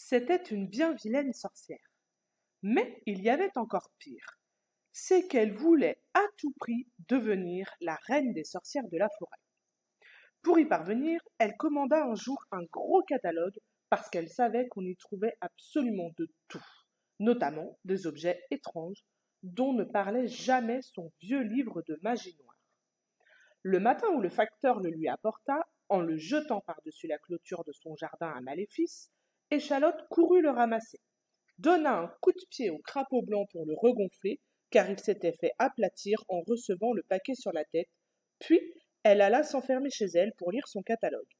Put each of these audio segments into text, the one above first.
C'était une bien vilaine sorcière. Mais il y avait encore pire. C'est qu'elle voulait à tout prix devenir la reine des sorcières de la forêt. Pour y parvenir, elle commanda un jour un gros catalogue parce qu'elle savait qu'on y trouvait absolument de tout, notamment des objets étranges dont ne parlait jamais son vieux livre de magie noire. Le matin où le facteur le lui apporta, en le jetant par-dessus la clôture de son jardin à Maléfice, Échalote courut le ramasser, donna un coup de pied au crapaud blanc pour le regonfler, car il s'était fait aplatir en recevant le paquet sur la tête, puis elle alla s'enfermer chez elle pour lire son catalogue.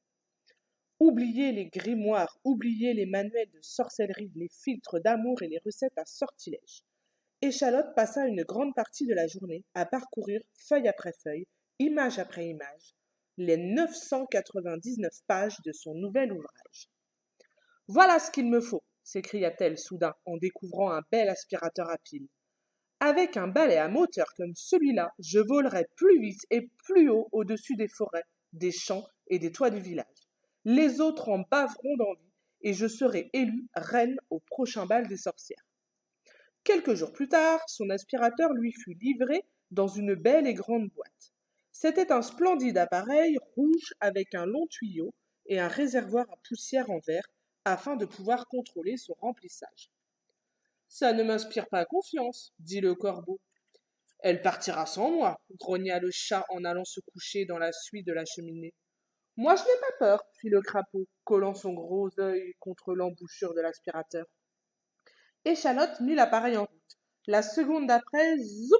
Oubliez les grimoires, oubliez les manuels de sorcellerie, les filtres d'amour et les recettes à sortilèges. Échalote passa une grande partie de la journée à parcourir feuille après feuille, image après image, les 999 pages de son nouvel ouvrage. Voilà ce qu'il me faut, s'écria-t-elle soudain en découvrant un bel aspirateur à piles. Avec un balai à moteur comme celui-là, je volerai plus vite et plus haut au-dessus des forêts, des champs et des toits du village. Les autres en baveront d'envie et je serai élue reine au prochain bal des sorcières. Quelques jours plus tard, son aspirateur lui fut livré dans une belle et grande boîte. C'était un splendide appareil rouge avec un long tuyau et un réservoir à poussière en verre afin de pouvoir contrôler son remplissage. Ça ne m'inspire pas confiance, dit le corbeau. Elle partira sans moi, grogna le chat en allant se coucher dans la suie de la cheminée. Moi je n'ai pas peur, fit le crapaud, collant son gros œil contre l'embouchure de l'aspirateur. Échalote mit l'appareil en route. La seconde d'après, zoup!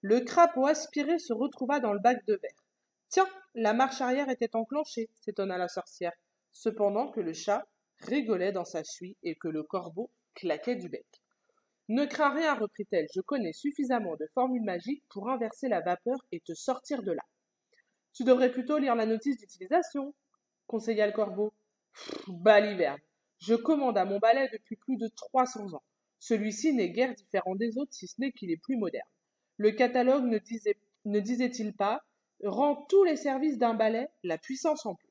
Le crapaud aspiré se retrouva dans le bac de verre. Tiens, la marche arrière était enclenchée, s'étonna la sorcière, cependant que le chat rigolait dans sa suie et que le corbeau claquait du bec. Ne crains rien, reprit-elle, je connais suffisamment de formules magiques pour inverser la vapeur et te sortir de là. Tu devrais plutôt lire la notice d'utilisation, conseilla le corbeau. Baliverne, je commande à mon balai depuis plus de 300 ans. Celui-ci n'est guère différent des autres, si ce n'est qu'il est plus moderne. Le catalogue ne disait-il pas rend tous les services d'un balai, la puissance en plus.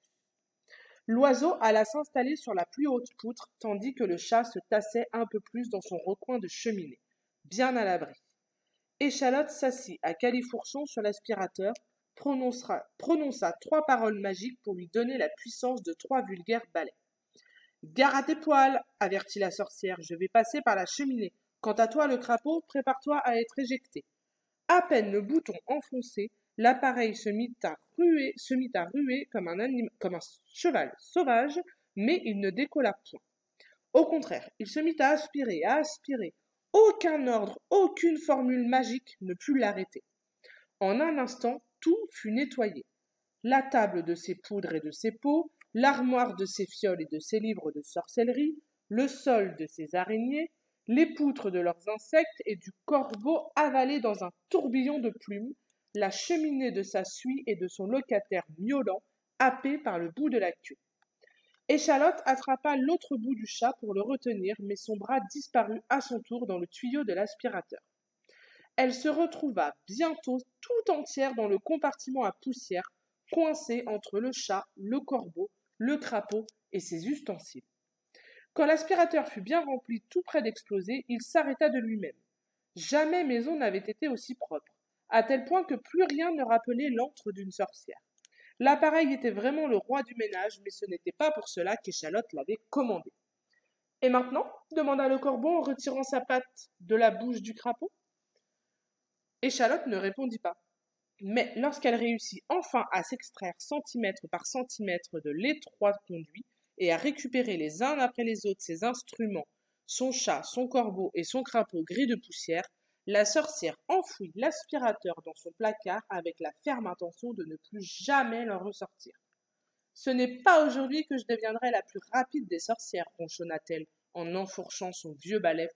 L'oiseau alla s'installer sur la plus haute poutre, tandis que le chat se tassait un peu plus dans son recoin de cheminée, bien à l'abri. Échalote s'assit à califourchon sur l'aspirateur, prononça 3 paroles magiques pour lui donner la puissance de 3 vulgaires balais. Gare à tes poils, avertit la sorcière, je vais passer par la cheminée. Quant à toi, le crapaud, prépare-toi à être éjecté. À peine le bouton enfoncé, l'appareil se mit à ruer comme un cheval sauvage, mais il ne décolla point. Au contraire, il se mit à aspirer, à aspirer. Aucun ordre, aucune formule magique ne put l'arrêter. En un instant, tout fut nettoyé. La table de ses poudres et de ses pots, l'armoire de ses fioles et de ses livres de sorcellerie, le sol de ses araignées, les poutres de leurs insectes et du corbeau avalé dans un tourbillon de plumes, la cheminée de sa suie et de son locataire miaulant, happé par le bout de la queue. Échalote attrapa l'autre bout du chat pour le retenir, mais son bras disparut à son tour dans le tuyau de l'aspirateur. Elle se retrouva bientôt tout entière dans le compartiment à poussière, coincée entre le chat, le corbeau, le crapaud et ses ustensiles. Quand l'aspirateur fut bien rempli tout près d'exploser, il s'arrêta de lui-même. Jamais maison n'avait été aussi propre, à tel point que plus rien ne rappelait l'antre d'une sorcière. L'appareil était vraiment le roi du ménage, mais ce n'était pas pour cela qu'Échalote l'avait commandé. Et maintenant demanda le corbeau en retirant sa patte de la bouche du crapaud. Échalote ne répondit pas. Mais lorsqu'elle réussit enfin à s'extraire centimètre par centimètre de l'étroit conduit et à récupérer les uns après les autres ses instruments, son chat, son corbeau et son crapaud gris de poussière, la sorcière enfouit l'aspirateur dans son placard avec la ferme intention de ne plus jamais l'en ressortir. Ce n'est pas aujourd'hui que je deviendrai la plus rapide des sorcières, ronchonna-t-elle en enfourchant son vieux balai